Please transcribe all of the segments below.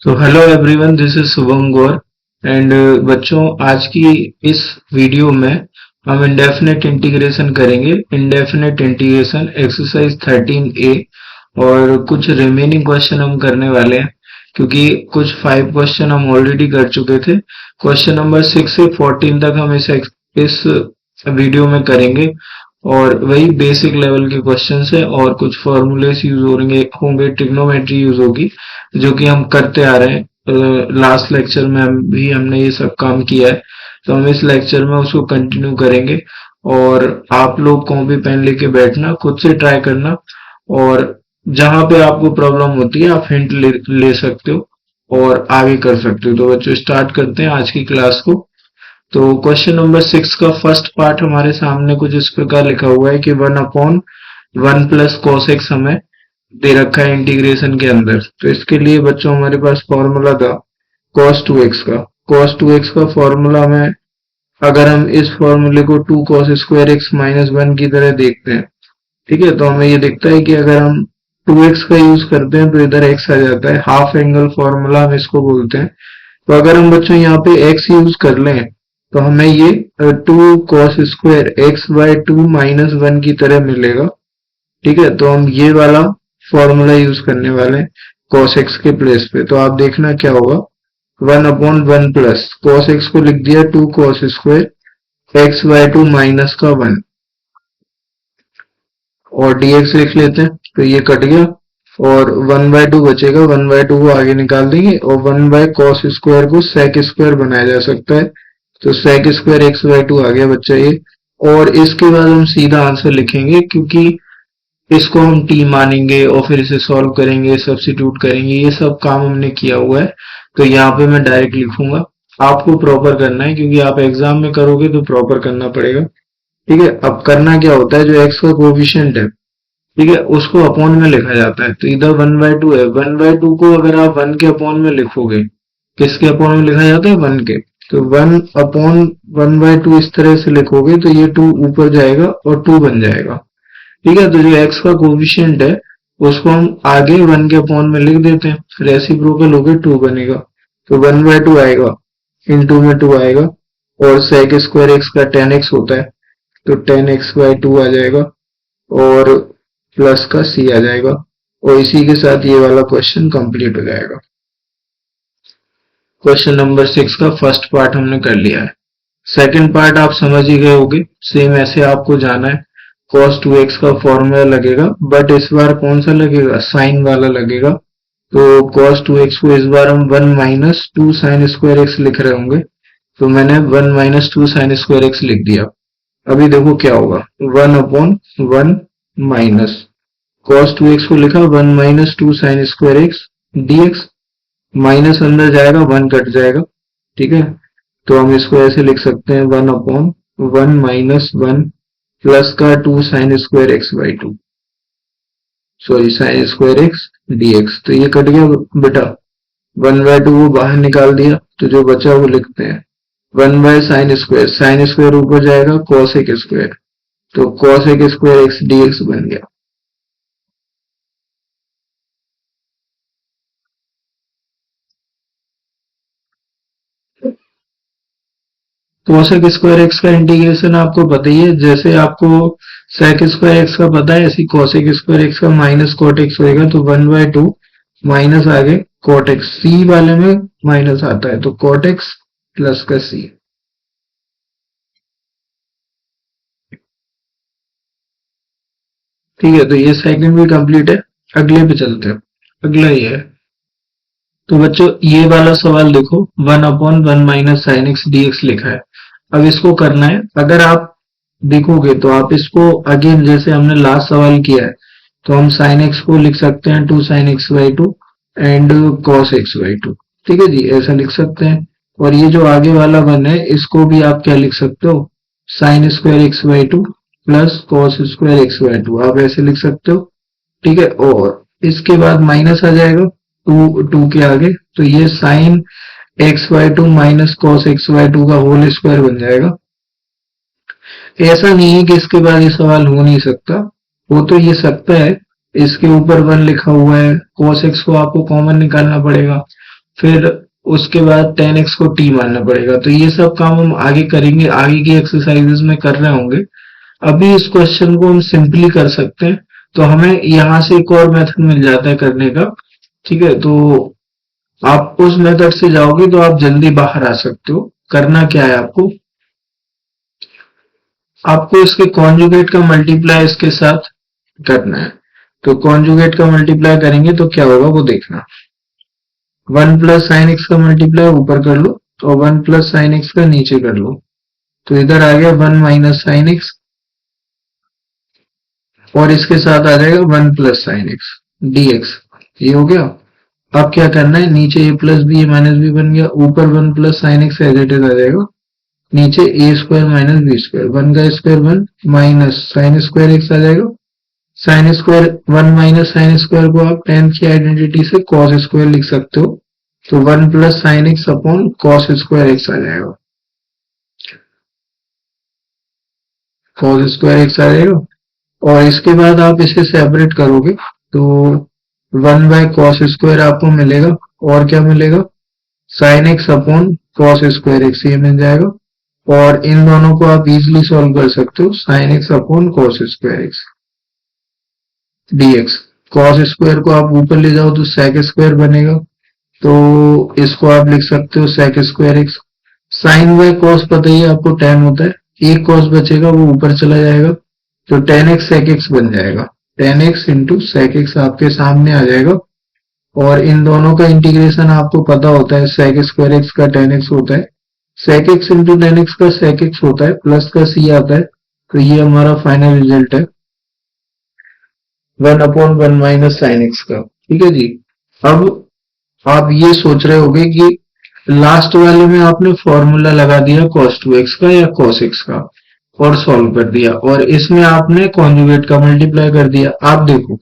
तो hello everyone, this is Shubham Gaur and बच्चों, आज की इस वीडियो में हम इंडेफिनेट इंटीग्रेशन करेंगे। इंडेफिनेट इंटीग्रेशन एक्सरसाइज 13A और कुछ रिमेनिंग क्वेश्चन हम करने वाले हैं क्योंकि कुछ 5 क्वेश्चन हम ऑलरेडी कर चुके थे। क्वेश्चन नंबर 6 से 14 तक हम इस वीडियो में करेंगे और वही बेसिक लेवल के क्वेश्चन है और कुछ फॉर्मूलेस यूज होंगे, ट्रिग्नोमेट्री यूज होगी जो कि हम करते आ रहे हैं। लास्ट लेक्चर में हमने ये सब काम किया है, तो हम इस लेक्चर में उसको कंटिन्यू करेंगे। और आप लोग कॉपी पेन लेके बैठना, खुद से ट्राई करना और जहां पे आपको प्रॉब्लम होती है आप हिंट ले सकते हो और आगे कर सकते हो। तो बच्चों स्टार्ट करते हैं आज की क्लास को। तो क्वेश्चन नंबर 6 का फर्स्ट पार्ट हमारे सामने कुछ इस प्रकार लिखा हुआ है कि 1/1 प्लस कॉस एक्स हमें दे रखा है इंटीग्रेशन के अंदर। तो इसके लिए बच्चों हमारे पास फॉर्मूला था cos 2x का। cos 2x का फॉर्मूला में अगर हम इस फॉर्मूले को 2 cos स्क्वायर एक्स माइनस 1 की तरह देखते हैं, ठीक है, तो हमें ये दिखता है कि अगर हम 2x का यूज करते हैं तो इधर x आ जाता है। हाफ एंगल फॉर्मूला हम इसको बोलते हैं। तो अगर हम बच्चों यहाँ पे x यूज कर लें तो हमें ये 2 cos square x by 2 minus 1 की तरह मिलेगा। ठीक है, तो हम ये वाला फॉर्मूला यूज करने वाले हैं cos x के प्लेस पे। तो आप देखना क्या होगा, 1/1 प्लस cos x को लिख दिया 2 cos square x by 2 minus का 1 और dx लिख लेते हैं। तो ये कट गया और 1/2 बचेगा। 1/2 को आगे निकाल देंगे और 1 बाय कॉस स्क्वायर को सेक स्क्वायर बनाया जा सकता है। तो सेक स्क्वायर एक्स बाय 2 आ गया बच्चा ये। और इसके बाद हम सीधा आंसर लिखेंगे क्योंकि इसको हम t मानेंगे और फिर इसे सॉल्व करेंगे, सब्स्टिट्यूट करेंगे, ये सब काम हमने किया हुआ है। तो यहाँ पे मैं डायरेक्ट लिखूंगा। आपको प्रॉपर करना है क्योंकि आप एग्जाम में करोगे तो प्रॉपर करना पड़ेगा। ठीक है, अब करना क्या होता है, जो एक्स का कोएफिशिएंट है, ठीक है, उसको अपॉन में लिखा जाता है। तो इधर 1/2 है, 1/2 को अगर आप 1 के अपॉन में लिखोगे, किसके अपॉन में लिखा जाता है, 1 के, तो 1/1/2 इस तरह से लिखोगे तो ये 2 ऊपर जाएगा और 2 बन जाएगा। ठीक है, तो जो x का कोएफिशिएंट है उसको हम आगे 1 के अपॉन में लिख देते हैं, रेसिप्रोकल होकर 2 बनेगा। तो 1/2 आएगा, इनटू में 2 आएगा और sec स्क्वायर x का 10x होता है तो 10x/2 आ जाएगा और प्लस का c आ जाएगा। और इसी के साथ ये वाला क्वेश्चन कंप्लीट हो जाएगा। क्वेश्चन नंबर 6 का फर्स्ट पार्ट हमने कर लिया है। सेकंड पार्ट आप समझ ही गए होंगे, सेम ऐसे आपको जाना है। cos 2x का फॉर्मूला लगेगा, बट इस बार कौन सा लगेगा, साइन वाला लगेगा। तो cos 2x को इस बार हम 1 माइनस 2 साइन स्क्वायर एक्स लिख रहे होंगे, तो मैंने 1 माइनस 2 साइन स्क्वायर एक्स लिख दिया। अभी देखो क्या होगा, 1/1 माइनस cos 2x को लिखा 1 minus 2 sign square x dx, minus अंदर जाएगा 1 कट जाएगा। ठीक है, तो हम इसको ऐसे लिख सकते हैं 1/1 माइनस 1 प्लस का 2 sign square x by 2, sorry sine square x dx। तो ये कट गया बेटा, 1/2 को बाहर निकाल दिया तो जो बचा वो लिखते हैं 1 बाय साइन स्क्वायर ऊपर जाएगा cosec स्क्वायर, तो cosec स्क्वायर एक्स dx बन गया। cosec स्क्वायर एक्स का इंटीग्रेशन आपको पता ही है, जैसे आपको sec स्क्वायर एक्स का पता है ऐसे cosec स्क्वायर एक्स का माइनस cot x होएगा। तो 1/2 माइनस आगे cot x, c वाले में माइनस आता है तो cot x प्लस का c। ठीक है, तो ये सेकंड भी कंप्लीट है। अगले पे चलते हैं, अगला ये है। तो बच्चों ये वाला सवाल देखो, 1/1 माइनस साइन एक्स dx लिखा है। अब इसको करना है, अगर आप देखोगे तो आप इसको अगेन जैसे हमने लास्ट सवाल किया है, तो हम साइन एक्स को लिख सकते हैं 2 sine x by 2 and cos x by 2। ठीक है जी, ऐसा लिख सकते हैं। और ये जो आगे वाला वन है इसको भी आप क्या लिख सकते हो, sine square x by 2 plus cos square x by 2, आप ऐसे लिख सकते हो। ठीक है, और इसके बाद माइनस आ जाएगा 2 के आगे, तो ये sine x by 2 minus cos x by 2 का होल स्क्वायर बन जाएगा। ऐसा नहीं है कि इसके बाद ये सवाल हो नहीं सकता, वो तो ये सकता है। इसके ऊपर 1 लिखा हुआ है, cos x को आपको कॉमन निकालना पड़ेगा फिर उसके बाद 10x को t मानना पड़ेगा। तो ये सब काम हम आगे करेंगे, आगे की एक्सरसाइजेस में कर रहे होंगे। अभी इस क्वेश्चन को हम सिंपली कर सकते हैं, तो हमें यहाँ से एक और मेथड मिल जाता है करने का। ठीक है, तो आप उस मेथड से जाओगे तो आप जल्दी बाहर आ सकते हो। करना क्या है आपको, आपको इसके कॉन्जुगेट का मल्टीप्लाई इसके साथ करना है। तो कॉन्जुगेट का मल्टीप्लाई करेंगे तो क्या होगा वो देखना। 1 प्लस साइन एक्स का मल्टीप्लाई ऊपर कर लो और 1 प्लस साइन एक्स का नीचे कर लो। तो इधर आ गया 1 माइनस साइन एक्स और इसके साथ आ जाएगा 1 प्लस साइन एक्स dx। ये हो गया। अब क्या करना है, नीचे a plus B A minus B बन गया, ऊपर 1 plus sine x as it is आ जाएगा, नीचे A square minus B square, 1 का square 1 minus sine square x आ जाएगा। Sine square 1 minus sine square को आप 10 की आइडेंटिटी से कॉस स्क्वायर लिख सकते हो। तो 1 plus sine x upon cos square x आ जाएगा, कॉस स्क्वायर एक्स आ जाएगा। और इसके बाद आप इसे सेपरेट करोगे तो 1 बाय कॉस स्क्वायर आपको मिलेगा, और क्या मिलेगा, sign x upon cos square x, ये मिल जाएगा। और इन दोनों को आप इजिली सॉल्व कर सकते हो, sign x upon cos square x dx। Cos square को आप ऊपर ले जाओ तो सेक स्क्वायर बनेगा, तो इसको आप लिख सकते हो sec square x. Sine by cos पता ही है आपको 10 होता है, एक कॉस बचेगा वो ऊपर चला जाएगा, तो 10x sec x बन जाएगा। 10x इंटू sec x आपके सामने आ जाएगा। और इन दोनों का इंटीग्रेशन आपको पता होता है, sec स्क्वायर x का 10x होता है, sec x इंटू 10x का sec x होता है, प्लस का c आता है। तो ये हमारा फाइनल रिजल्ट है 1 अपॉन 1 माइनस साइन एक्स का। ठीक है जी। अब आप ये सोच रहे होगे कि लास्ट वाले में आपने फॉर्मूला लगा दिया cos 2x का या cos x का और सॉल्व कर दिया, और इसमें आपने कॉन्जुगेट का मल्टीप्लाई कर दिया। आप देखो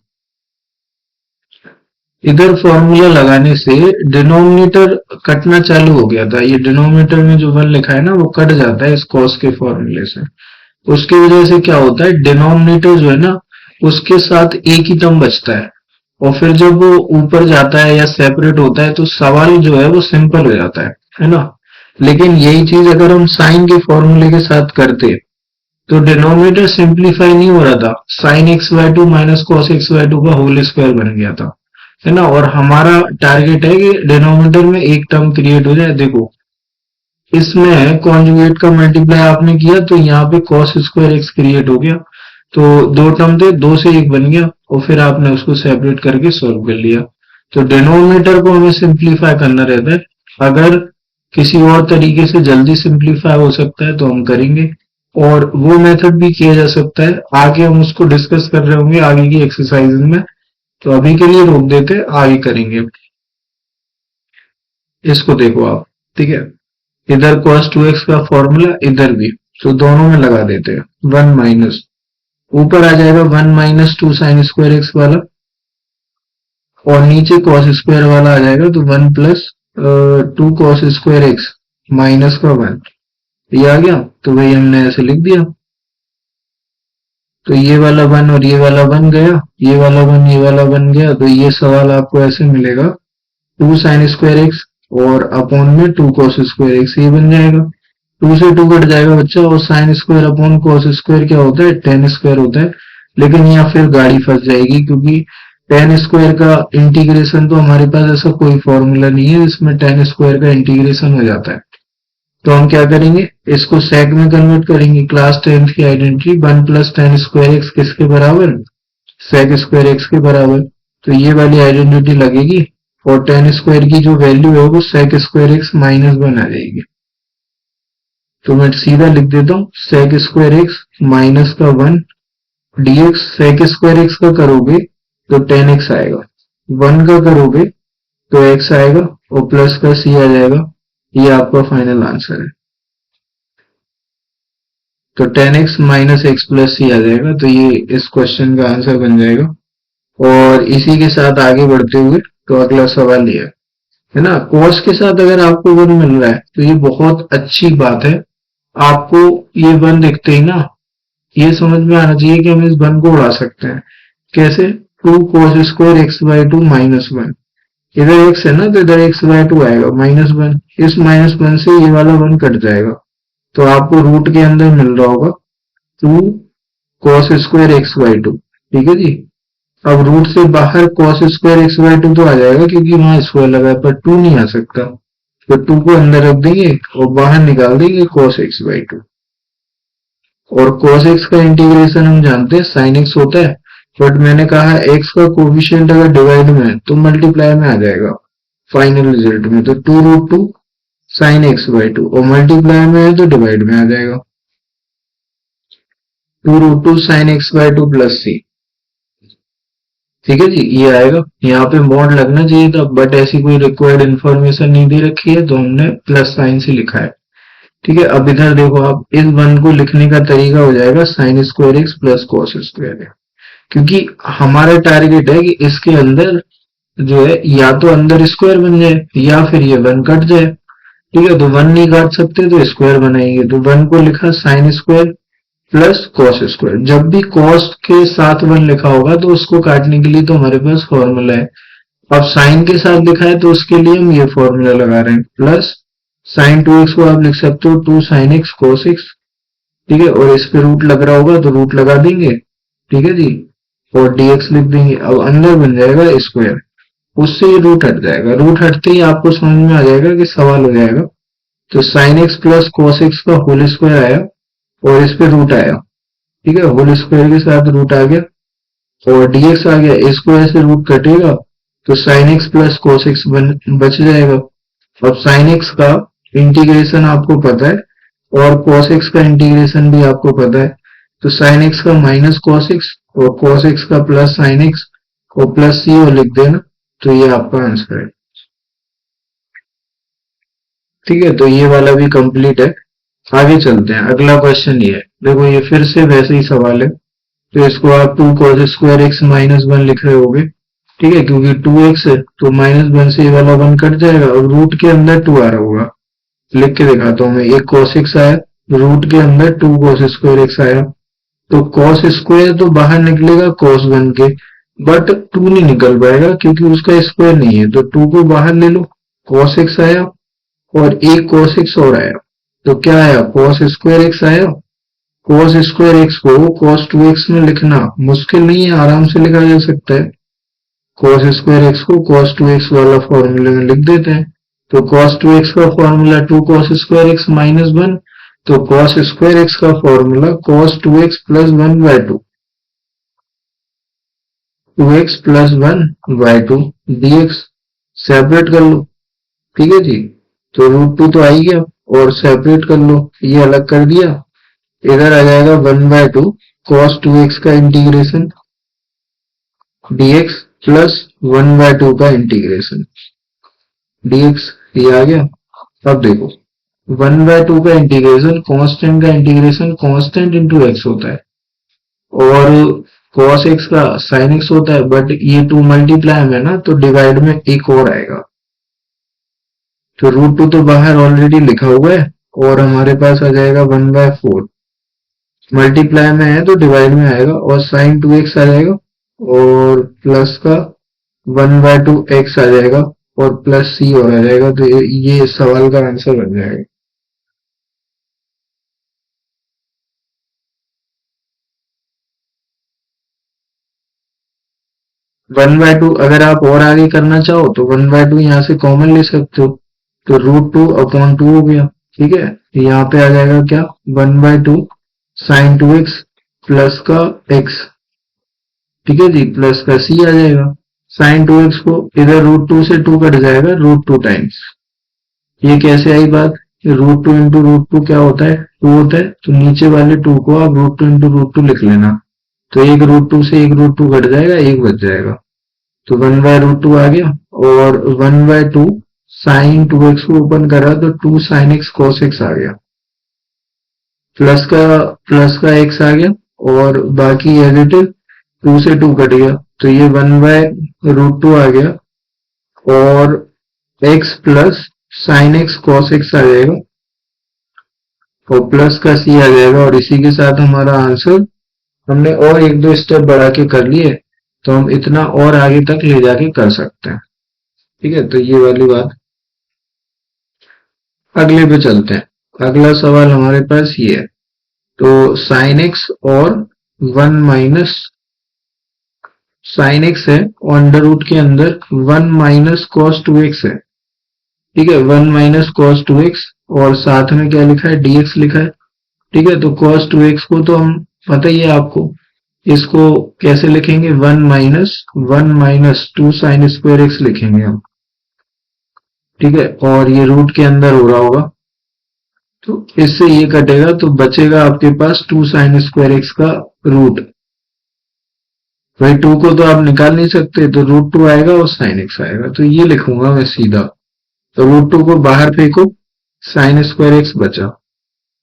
इधर फॉर्मूला लगाने से डिनोमिनेटर कटना चालू हो गया था, ये डिनोमिनेटर में जो 1 लिखा है ना वो कट जाता है इस cos के फॉर्मूले से। उसकी वजह से क्या होता है, डिनोमिनेटर जो है ना उसके साथ एक ही टर्म बचता है, और फिर जब वो ऊपर जाता है या सेपरेट होता है तो सवाल जो है वो सिंपल हो जाता है ना। लेकिन यही चीज अगर हम साइन के फॉर्मूले के साथ करते तो डिनोमिनेटर सिंप्लीफाई नहीं हो रहा था, sine x by to minus cos x by to का होल स्क्वायर बन गया था, है ना। और हमारा टारगेट है कि डिनोमिनेटर में एक टर्म क्रिएट हो जाए। देखो इसमें कॉन्जुगेट का मल्टीप्लाई आपने किया तो यहाँ पे कॉस स्क्वायर एक्स क्रिएट हो गया, तो दो टर्म थे, दो से एक बन गया, और फिर आपने उसको सेपरेट करके सॉल्व कर लिया। तो डिनोमिनेटर को हमें सिंप्लीफाई करना रहता है। अगर किसी और तरीके से जल्दी सिंप्लीफाई हो सकता है तो हम करेंगे, और वो मेथड भी किया जा सकता है, आगे हम उसको डिस्कस कर रहे होंगे आगे की एक्सरसाइज में। तो अभी के लिए रोक देते हैं, आगे करेंगे। इसको देखो आप, ठीक है, इधर cos 2x का फॉर्मूला इधर भी, तो दोनों में लगा देते हैं। 1 माइनस ऊपर आ जाएगा 1 माइनस 2 साइन स्क्वायर एक्स वाला, और नीचे cos स्क्वायर वाला आ जाएगा, तो 1 plus 2 cos square x minus का 1, ये आ गया। तो वही हमने ऐसे लिख दिया, तो ये वाला 1 और ये वाला 1 गया, ये वाला 1 ये वाला 1 गया, तो ये सवाल आपको ऐसे मिलेगा 2 साइन स्क्वायर एक्स और अपॉन में 2 cos स्क्वायर एक्स, ये बन जाएगा। 2 से 2 कट जाएगा बच्चा, और sine square upon cos square क्या होता है, tan स्क्वायर होता है। लेकिन यहाँ फिर गाड़ी फंस जाएगी, क्योंकि tan स्क्वायर का इंटीग्रेशन तो हमारे पास ऐसा कोई फॉर्मूला नहीं है जिसमें tan स्क्वायर का इंटीग्रेशन हो जाता है। तो हम क्या करेंगे, इसको सेक में कन्वर्ट करेंगे। क्लास 10th की identity 1 plus tan square x किसके बराबर, सेक स्क्वायर एक्स के बराबर। तो ये वाली आइडेंटिटी लगेगी, और tan स्क्वायर की जो वैल्यू है वो सेक स्क्वायर एक्स माइनस 1 आ जाएगी। तो मैं सीधा लिख देता हूँ सेक स्क्वायर एक्स माइनस का 1 dx। सेक स्क्वायर एक्स का करोगे तो tan x आएगा, 1 का करोगे तो x आएगा, और प्लस का c आ जाएगा। ये आपका फाइनल आंसर है। तो tan x minus x plus c आ जाएगा, तो ये इस क्वेश्चन का आंसर बन जाएगा। और इसी के साथ आगे बढ़ते हुए तो अगला सवाल ये है ना, cos के साथ अगर आपको 1 मिल रहा है तो ये बहुत अच्छी बात है। आपको ये 1 दिखते ही ना ये समझ में आना चाहिए कि हम इस 1 को उड़ा सकते हैं। कैसे, 2 cos square x by 2 minus 1, इधर x है ना, तो इधर x/2 आएगा -1। इस -1 से ये वाला 1 कट जाएगा, तो आपको रूट के अंदर मिल रहा होगा 2 cos² x/2। ठीक है जी। अब रूट से बाहर cos² x/2 तो आ जाएगा क्योंकि वहां स्क्वायर लगा है, पर 2 नहीं आ सकता, तो 2 को अंदर रख देंगे और बाहर निकाल देंगे cos x/2। और cos x का इंटीग्रेशन हम जानते हैं sin x होता है, बट मैंने कहा x का कोफिशिएंट अगर डिवाइड में है तो मल्टीप्लाई में आ जाएगा फाइनल रिजल्ट में, तो 2√2 sin x/2, और मल्टीप्लाई में है तो डिवाइड में आ जाएगा 2√2 sin x/2 प्लस c। ठीक है जी, ये आएगा। यहाँ पे मॉड लगना चाहिए था, बट ऐसी कोई रिक्वायर्ड इन्फॉर्मेशन नहीं दे रखी है, तो हमने प्लस साइन से लिखा है। ठीक है, अब इधर देखो, आप इस 1 को लिखने का तरीका हो जाएगा sin² x प्लस cos², क्योंकि हमारा टारगेट है कि इसके अंदर जो है या तो अंदर स्क्वायर बन जाए या फिर ये 1 कट जाए। ठीक है, तो 1 नहीं काट सकते तो स्क्वायर बनाएंगे, तो 1 को लिखा sin² प्लस cos²। जब भी cos के साथ 1 लिखा होगा तो उसको काटने के लिए तो हमारे पास फॉर्मूला है। अब साइन के साथ लिखा है तो उसके लिए हम ये फॉर्मूला लगा रहे हैं, प्लस sin 2x को आप लिख सकते हो 2 sin x cos x। ठीक है, और इस पे रूट लग रहा होगा तो रूट लगा देंगे। ठीक है जी, और dx लिख देंगे। अब अंदर बन जाएगा स्क्वायर, उससे ये रूट हट जाएगा। रूट हटते ही आपको समझ में आ जाएगा कि सवाल हो जाएगा। तो sin x plus cos x का होल स्क्वायर आया और इस पे रूट आया। ठीक है, होल स्क्वायर के साथ रूट आ गया और dx आ गया, इसको ऐसे रूट कटेगा तो sin x plus cos x बच जाएगा। अब sin x का इंटीग्रेशन आपको पता है और cos x का इंटीग्रेशन भी आपको पता है, तो sin x का माइनस cos x और cos x का प्लस sin x और प्लस c और लिख देना, तो ये आपका आंसर है। ठीक है, तो ये वाला भी कंप्लीट है। आगे चलते हैं, अगला क्वेश्चन ये है। देखो, ये फिर से वैसे ही सवाल है, तो इसको आप 2 cos² x -1 लिख रहे होगे। ठीक है, क्योंकि 2x है तो -1 से ये वाला 1 कट जाएगा और रूट के अंदर 2 आ रहा होगा। लिख के दिखाता हूं मैं, एक cos x आया, रूट के अंदर 2 cos² x आया, तो cos² तो बाहर निकलेगा cos 1 के, बट 2 नहीं निकल पाएगा क्योंकि उसका स्क्वायर नहीं है, तो 2 को बाहर ले लो, cos x आया और एक cos x और आया, तो क्या आया, cos² x आया। cos² x को cos 2x में लिखना मुश्किल नहीं है, आराम से लिखा जा सकता है। cos² x को cos 2x वाला फॉर्मूले में लिख देते हैं, तो cos 2x का फॉर्मूला 2 cos² x -1, तो cos² x का formula cos 2x plus 1/2, 2x plus 1/2 dx। Separate कर लो। ठीक है जी, तो √2 तो आ ही गया और सेपरेट कर लो, ये अलग कर दिया, इधर आ जाएगा 1/2 cos 2x का इंटीग्रेशन dx प्लस 1/2 का इंटीग्रेशन dx, ये आ गया। अब देखो, 1/2 का इंटीग्रेशन, कांस्टेंट का इंटीग्रेशन कांस्टेंट इंटू x होता है और cos x का sin x होता है, बट ये 2 मल्टीप्लाई में ना, तो डिवाइड में एक और आएगा, तो √2 तो बाहर ऑलरेडी लिखा हुआ है और हमारे पास आ जाएगा 1/4, मल्टीप्लाई में है तो डिवाइड में आएगा और sin 2x आ जाएगा और प्लस का 1/2 x आ जाएगा और प्लस c और आ जाएगा, तो ये इस सवाल का आंसर बन जाएगा। 1/2 अगर आप और आगे करना चाहो तो 1/2 यहाँ से कॉमन ले सकते हो, तो √2/2 हो गया। ठीक है, यहाँ पे आ जाएगा क्या, 1/2 sin 2x प्लस का x। ठीक है जी, प्लस का c आ जाएगा। sin 2x को इधर √2 से 2 कट जाएगा, √2 टाइम्स। ये कैसे आई बात, √2 इंटू √2 क्या होता है, 2 होता है, तो नीचे वाले 2 को आप √2 इंटू √2 लिख लेना, तो एक √2 से एक √2 कट जाएगा, एक बच जाएगा, तो 1/√2 आ गया और 1/2 sin 2x को ओपन करा तो 2 sin x cos x आ गया, प्लस का x आ गया और बाकी एज इट इज 2 से 2 कट गया, तो ये 1/√2 आ गया और x plus sin x cos x आ जाएगा और प्लस का c आ जाएगा, और इसी के साथ हमारा आंसर हमने और एक दो स्टेप बढ़ा के कर लिए, तो हम इतना और आगे तक ले जाके कर सकते हैं। ठीक है, तो ये वाली बात। अगले पे चलते हैं। अगला सवाल हमारे पास ये है। तो साइन एक्स और वन माइनस साइन एक्स है और अंडर रूट के अंदर one minus cos two x है। ठीक है, one minus cos two x और साथ में क्या लिखा है, डीएक्स लिखा है। ठीक है, तो कॉस टू एक्स को तो हम पता ही है आपको, इसको कैसे लिखेंगे, one minus two sine square x लिखेंगे हम। ठीक है, और ये रूट के अंदर हो रहा होगा, तो इससे ये कटेगा तो बचेगा आपके पास टू साइन स्क्वायर एक्स का रूट। भाई टू को तो आप निकाल नहीं सकते, तो रूट टू आएगा और साइन एक्स आएगा, तो ये लिखूंगा मैं सीधा। तो रूट टू को बाहर फेंको, साइन स्क्वायर एक्स बचा,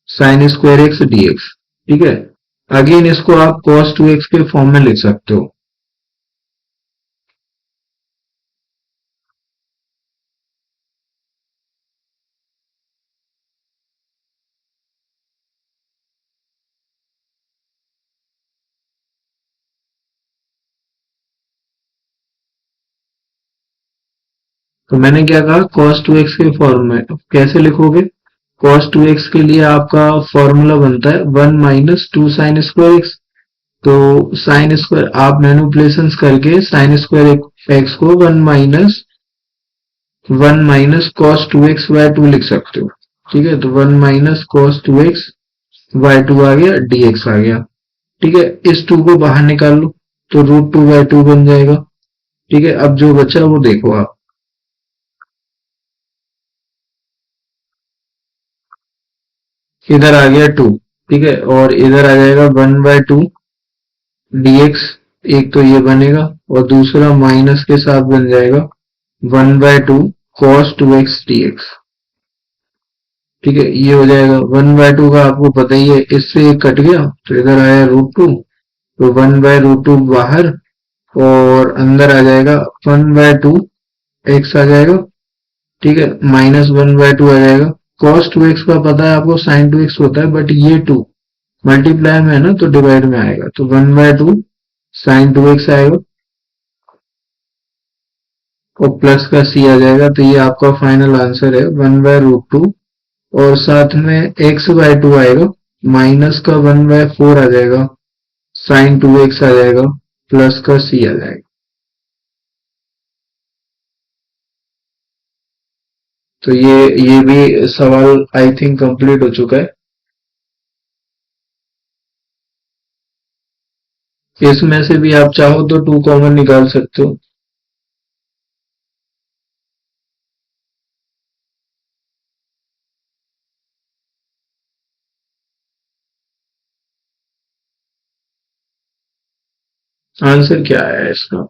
साइन स्क्वायर एक्स डीएक्स। ठीक है, अगेन इसको आप कॉस टू एक्स के फॉर्म में लिख सकते हो। तो मैंने क्या कहा, cos 2x के फॉर्म में कैसे लिखोगे, cos 2x के लिए आपका फॉर्मूला बनता है one minus two sine square x. तो साइन स्क्वायर आप मैनिपुलेशंस करके साइन स्क्वायर एक्स को one minus cos two x by two लिख सकते हो। ठीक है, तो one minus cos two x by two आ गया, डीएक्स आ गया। ठीक है, इस टू को बाहर निकाल लो, तो रूट टू बाय टू बन जाएगा। ठीक है, अब जो बचा वो देखो आप, इधर आ गया टू। ठीक है, और इधर आ जाएगा वन बाय टू डीएक्स। एक तो ये बनेगा और दूसरा माइनस के साथ बन जाएगा one by two cos two x dx. ठीक है, ये हो जाएगा वन बाय टू का आपको पता ही है, इससे एक कट गया तो इधर आया रूट टू, तो वन बाय रूट टू बाहर और अंदर आ जाएगा वन बाय टू एक्स आ जाएगा। ठीक है, माइनस वन बाय टू आ जाएगा। कॉस टू एक्स का पता है आपको, साइन टू एक्स होता है, बट ये टू मल्टीप्लाई में है ना, तो डिवाइड में आएगा, तो one by two sine two x आएगा और प्लस का सी आ जाएगा। तो ये आपका फाइनल आंसर है वन बाय रूट टू, और साथ में एक्स बाय टू आएगा, माइनस का वन बाय फोर आ जाएगा, साइन टू एक्स आ जाएगा, प्लस का सी आ जाएगा। तो ये भी सवाल आई थिंक कंप्लीट हो चुका है। इसमें से भी आप चाहो तो टू कॉमन निकाल सकते हो। आंसर क्या है इसका,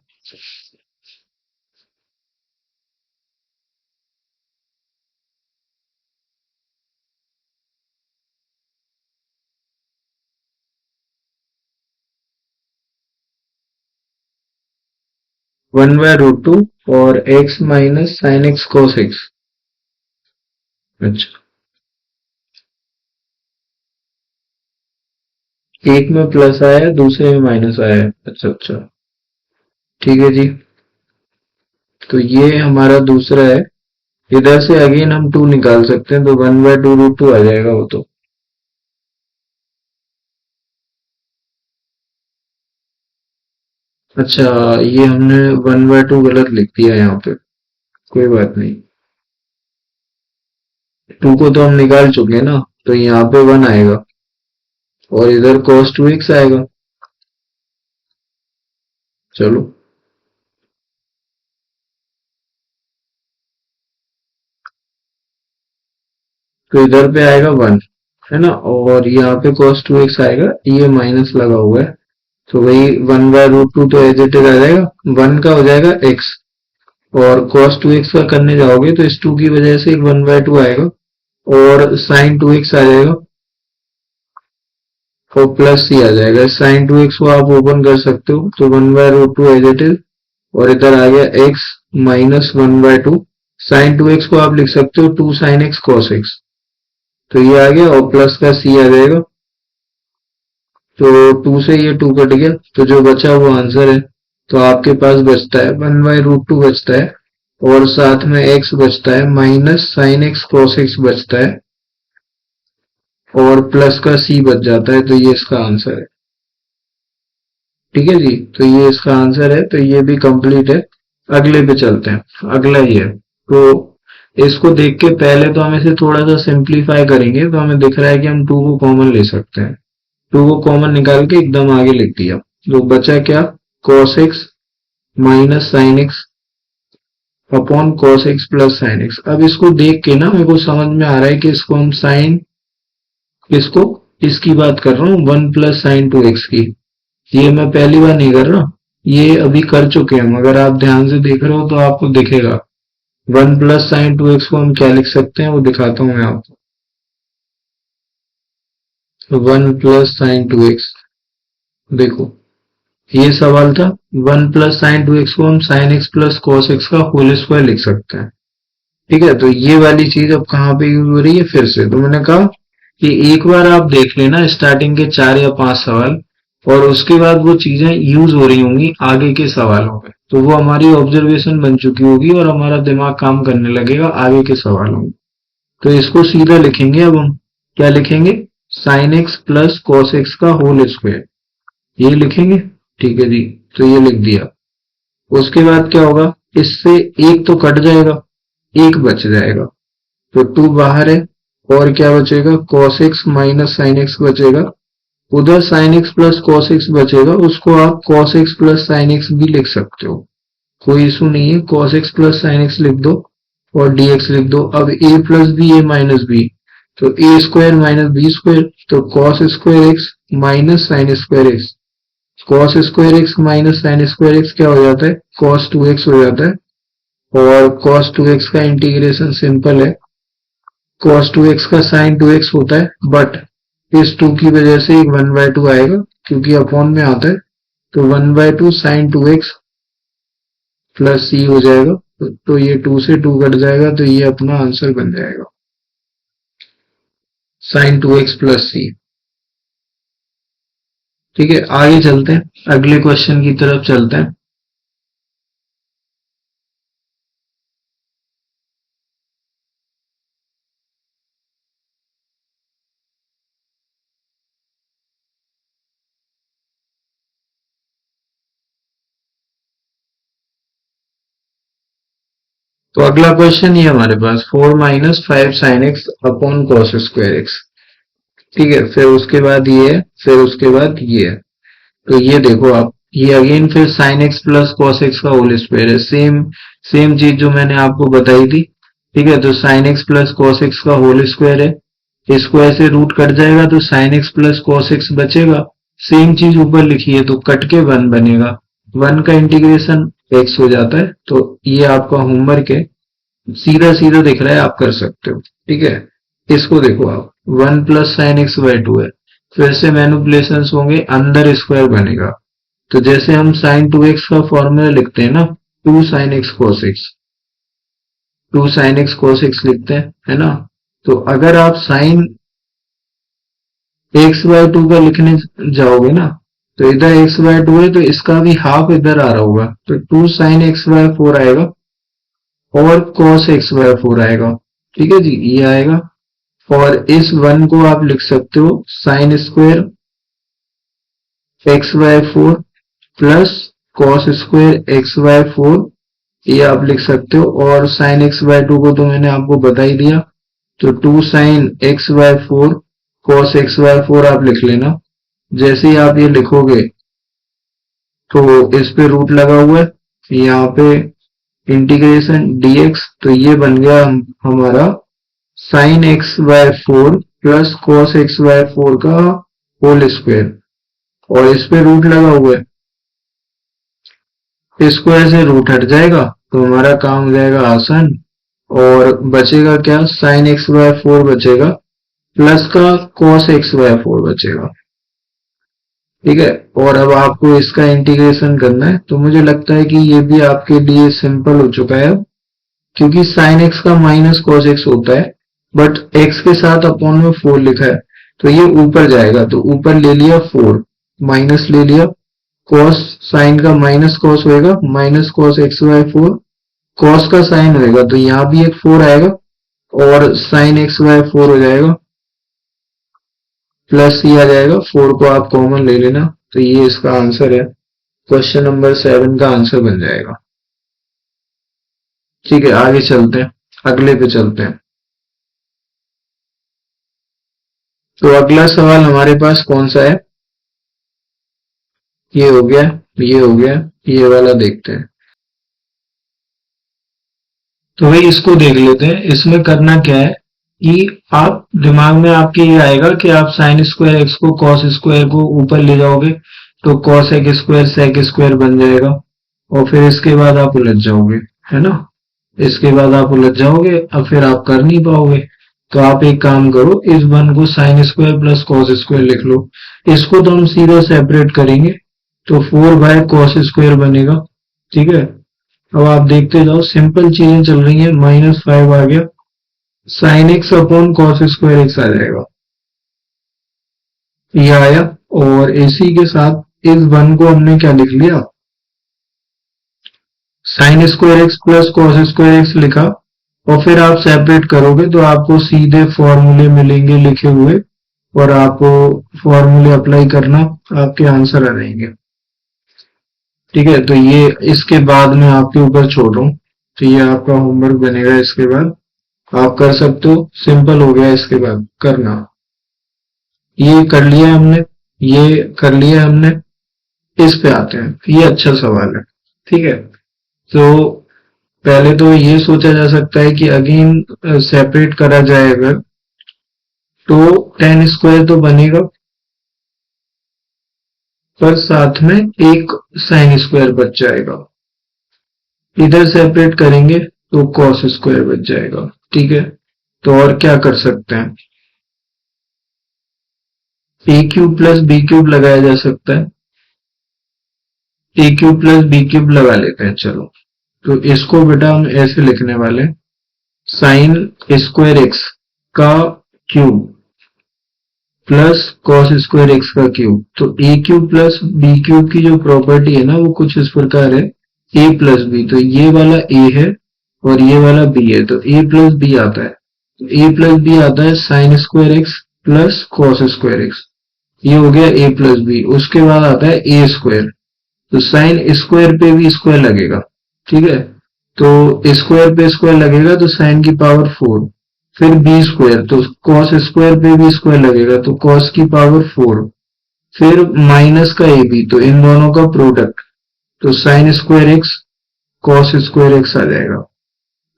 वन बाय रूट टू और x minus sine x cos x. अच्छा, एक में प्लस आया है, दूसरे में माइनस आया है। अच्छा अच्छा, ठीक है जी। तो ये हमारा दूसरा है। इधर से अगेन हम टू निकाल सकते हैं, तो one by two root two आ जाएगा वो तो। अच्छा, ये हमने वन बाय टू गलत लिख दिया यहाँ पे, कोई बात नहीं। टू को तो हम निकाल चुके हैं ना, तो यहाँ पे वन आएगा और इधर cos टू एक्स आएगा। चलो, तो इधर पे आएगा वन, है ना, और यहाँ पे cos टू एक्स आएगा, ये माइनस लगा हुआ है, तो वही वन बाय रूट टू तो एज इट इज आ जाएगा, वन का हो जाएगा एक्स, और cos टू एक्स का करने जाओगे तो इस टू की वजह से वन बाय टू आएगा और साइन टू एक्स आ जाएगा और प्लस सी आ जाएगा। साइन टू एक्स को आप ओपन कर सकते हो, तो one by root two as it is, और इधर आ गया x minus one by two. Sine two x को आप लिख सकते हो two sine x cos x, तो ये आ गया और प्लस का सी आ जाएगा। तो टू से ये टू कट गया, तो जो बचा वो आंसर है। तो आपके पास बचता है वन बाय रूट टू बचता है, और साथ में x बचता है minus sign x cos x बचता है और प्लस का c बच जाता है। तो ये इसका आंसर है। ठीक है जी, तो ये इसका आंसर है। तो ये भी कंप्लीट है। अगले पे चलते हैं। अगला ये है। तो इसको देख के पहले तो हम इसे थोड़ा सा सिंप्लीफाई करेंगे, तो हमें दिख रहा है कि हम 2 को कॉमन ले सकते हैं। 2 को कॉमन निकाल के एकदम आगे लिख दिया। तो बचा क्या, cos x minus sign x upon cos x plus sine x. अब इसको देख के ना मेरे को समझ में आ रहा है कि इसको हम साइन, इसको इसकी बात कर रहा हूँ 1 प्लस साइन 2x की। ये मैं पहली बार नहीं कर रहा, ये अभी कर चुके हैं हम। अगर आप ध्यान से देख रहे हो तो आपको दिखेगा। 1 प्लस साइन 2x को हम क्या लिख सकते हैं वो दिखाता हूं मैं आपको। 1 प्लस साइन 2x, देखो ये सवाल था। 1 प्लस साइन 2x को हम sine x plus cos x का होल स्क्वायर लिख सकते हैं। ठीक है, तो ये वाली चीज अब कहाँ पे यूज हो रही है फिर से। तो मैंने कहा कि एक बार आप देख लेना स्टार्टिंग के 4 या 5 सवाल, और उसके बाद वो चीजें यूज हो रही होंगी आगे के सवालों में, तो वो हमारी ऑब्जर्वेशन बन चुकी होगी और हमारा दिमाग काम करने लगेगा आगे के सवालों में। तो इसको सीधा लिखेंगे। अब हम क्या लिखेंगे, sine x plus cos x का होल स्क्वायर, ये लिखेंगे। ठीक है जी, तो ये लिख दिया। उसके बाद क्या होगा, इससे एक तो कट जाएगा, एक बच जाएगा, तो 2 बाहर है। और क्या बचेगा, cos x minus sine x बचेगा। उधर sin x plus cos x बचेगा, उसको आप cos x plus sin x भी लिख सकते हो, कोई इशू नहीं है। cos x plus sin x लिख दो और dx लिख दो। अब a plus b a minus b, तो a square minus B square, तो cos square x minus sine square x। cos square x minus sine square x क्या हो जाता है, cos 2x हो जाता है। और cos 2x का इंटीग्रेशन सिंपल है, cos 2x का sin 2x होता है, बट इस 2 की वजह से एक 1/2 आएगा क्योंकि अपॉन में आता है। तो 1/2 sin 2x प्लस c हो जाएगा। तो ये 2 से 2 कट जाएगा, तो ये अपना आंसर बन जाएगा sin 2x प्लस c। ठीक है, आगे चलते हैं, अगले क्वेश्चन की तरफ चलते हैं। तो अगला क्वेश्चन ये हमारे पास 4 minus 5 sign x upon cos square x. ठीक है, फिर उसके बाद ये है, फिर उसके बाद ये है। तो ये देखो आप, ये अगेन फिर sine x plus cos x का होल स्क्वायर है। सेम सेम चीज जो मैंने आपको बताई थी। ठीक है, तो sine x plus cos x का होल स्क्वायर है। स्क्वायर से रूट कट जाएगा तो sine x plus cos x बचेगा। सेम चीज ऊपर लिखी है, तो कट के 1 बनेगा। 1 का इंटीग्रेशन x हो जाता है। तो ये आपका होमवर्क है, सीधा सीधा दिख रहा है, आप कर सकते हो। ठीक है, इसको देखो आप, 1 प्लस साइन एक्स बाई 2 है। फिर से मैनिपुलेशन होंगे, अंदर स्क्वायर बनेगा। तो जैसे हम साइन 2x का फॉर्मूला लिखते हैं ना, 2 sine x cos x, 2 sine x cos x लिखते हैं, है ना। तो अगर आप साइन x बाय 2 का लिखने जाओगे ना, तो इधर x बाय 2 है, तो इसका भी हाफ इधर आ रहा होगा, तो 2 साइन एक्स बाय 4 आएगा और cos x बाय 4 आएगा। ठीक है जी, ये आएगा। और इस 1 को आप लिख सकते हो sine square x by 4 plus cos square x by 4, ये आप लिख सकते हो। और साइन x बाय 2 को तो मैंने आपको बता ही दिया, तो 2 sine x by 4 cos x by 4 आप लिख लेना। जैसे ही आप ये लिखोगे तो इस पे रूट लगा हुआ है, यहाँ पे इंटीग्रेशन dx, तो ये बन गया हमारा sine x by 4 plus cos x by 4 का होल स्क्वायर। और इस पे रूट लगा हुआ है, स्क्वायर से रूट हट जाएगा, तो हमारा काम हो जाएगा आसान। और बचेगा क्या, साइन एक्स बाय 4 बचेगा प्लस का cos x बाय 4 बचेगा। ठीक है, और अब आपको इसका इंटीग्रेशन करना है। तो मुझे लगता है कि ये भी आपके लिए सिंपल हो चुका है अब, क्योंकि साइन एक्स का माइनस cos x होता है, बट x के साथ अपॉन में 4 लिखा है, तो ये ऊपर जाएगा। तो ऊपर ले लिया 4, माइनस ले लिया, cos साइन का माइनस cos होएगा, minus cos x by 4 cos का साइन होएगा तो यहाँ भी एक 4 आएगा और साइन एक्स बाय 4 हो जाएगा, प्लस सी आ जाएगा, 4 को आप कॉमन ले लेना, तो ये इसका आंसर है। क्वेश्चन नंबर 7 का आंसर बन जाएगा। ठीक है, आगे चलते हैं, अगले पे चलते हैं। तो अगला सवाल हमारे पास कौन सा है? ये हो गया, ये हो गया, ये वाला देखते हैं। तो भाई इसको देख लेते हैं। इसमें करना क्या है कि आप दिमाग में आपके ये आएगा कि आप साइन स्क्वायर एक्स को कॉस स्क्वायर को ऊपर ले जाओगे तो cos x square sec square बन जाएगा, और फिर इसके बाद आप उलझ जाओगे, है ना। इसके बाद आप उलझ जाओगे, अब फिर आप कर नहीं पाओगे। तो आप एक काम करो, इस वन को sine square plus cos square लिख लो। इसको तो हम सीधा सेपरेट करेंगे, तो 4/cos² बनेगा। ठीक है, अब आप देखते जाओ, सिंपल चीजें चल रही हैं। -5 आ गया, sine x upon cos square x आ जाएगा, ये आया। और इसी के साथ इस वन को हमने क्या लिख लिया, sign square x plus cos square x लिखा। और फिर आप सेपरेट करोगे तो आपको सीधे फॉर्मूले मिलेंगे लिखे हुए, और आपको फॉर्मूले अप्लाई करना, आपके आंसर आ जाएंगे। ठीक है, तो ये इसके बाद में आपके ऊपर छोड़ रहा हूँ, तो ये आपका होमवर्क बनेगा। इसके बाद आप कर सकते हो, सिंपल हो गया। इसके बाद करना, ये कर लिया हमने, ये कर लिया हमने। इस पे आते हैं, ये अच्छा सवाल है। ठीक है, तो पहले तो ये सोचा जा सकता है कि अगेन सेपरेट करा जाए अगर, तो टेन स्क्वायर तो बनेगा, पर साथ में एक साइन स्क्वायर बच जाएगा। इधर सेपरेट करेंगे तो कॉस स्क्वायर बच जाएगा। ठीक है, तो और क्या कर सकते हैं, ए क्यूब प्लस बी क्यूब लगाया जा सकता है। ए क्यूब प्लस बी क्यूब लगा लेते हैं, चलो। तो इसको बेटा हम ऐसे लिखने वाले, साइन स्क्वायर एक्स का cube plus cos square x का क्यूब। तो ए क्यूब प्लस बी क्यूब की जो प्रॉपर्टी है ना, वो कुछ इस प्रकार है, ए प्लस बी। तो ये वाला ए है और ये वाला बी है, तो ए प्लस बी आता है। तो ए प्लस बी आता है sign square x plus cos square x, ये हो गया ए प्लस बी। उसके बाद आता है ए स्क्वायर, तो साइन स्क्वायर पे भी स्क्वायर लगेगा। ठीक है, तो स्क्वायर पे स्क्वायर लगेगा तो साइन की पावर 4, फिर बी स्क्वायर, तो कॉस स्क्वायर पे भी स्क्वायर लगेगा तो कॉस की पावर 4, फिर माइनस का ए बी, तो इन दोनों का प्रोडक्ट, तो sine square x cos square x आ जाएगा।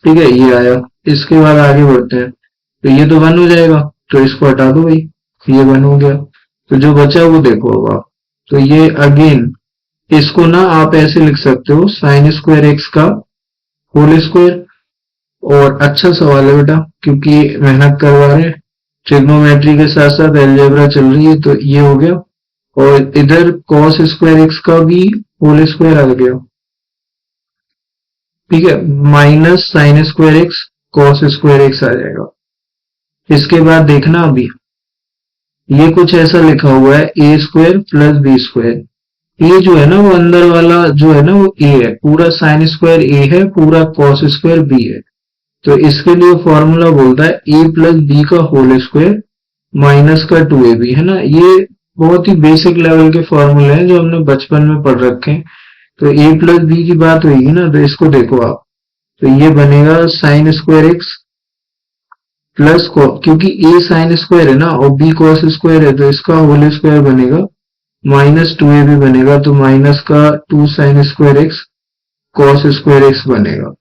ठीक है, ये आया। इसके बाद आगे बढ़ते हैं, तो ये तो 1 हो जाएगा, तो इसको हटा दो भाई, ये 1 हो गया। तो जो बचा वो देखो अब आप, तो ये अगेन इसको ना आप ऐसे लिख सकते हो, साइन स्क्वायर एक्स का होल स्क्वायर। और अच्छा सवाल है बेटा, क्योंकि मेहनत करवा रहे हैं, ट्रिग्नोमेट्री के साथ साथ एलजेब्रा चल रही है, तो ये हो गया। और इधर कॉस स्क्वायर एक्स का भी होल स्क्वायर आ गया। ठीक है, minus sine square x cos square x आ जाएगा। इसके बाद देखना, अभी ये कुछ ऐसा लिखा हुआ है, ए स्क्वायर प्लस बी स्क्वायर। ये जो है ना, वो अंदर वाला जो है ना, वो ए है, पूरा साइन स्क्वायर ए है, पूरा कॉस स्क्वायर बी है। तो इसके लिए फॉर्मूला बोलता है ए प्लस बी का होल स्क्वायर माइनस का 2ab, है ना। ये बहुत ही बेसिक लेवल के फॉर्मूले हैं जो हमने बचपन में पढ़ रखे हैं। तो ए प्लस बी की बात होगी ना, तो इसको देखो आप, तो ये बनेगा साइन स्क्वायर एक्स प्लस, क्योंकि ए साइन स्क्वायर है ना और बी कॉस स्क्वायर है, तो इसका होल स्क्वायर बनेगा, माइनस 2ab बनेगा, तो माइनस का 2 sign square x cos square x बनेगा,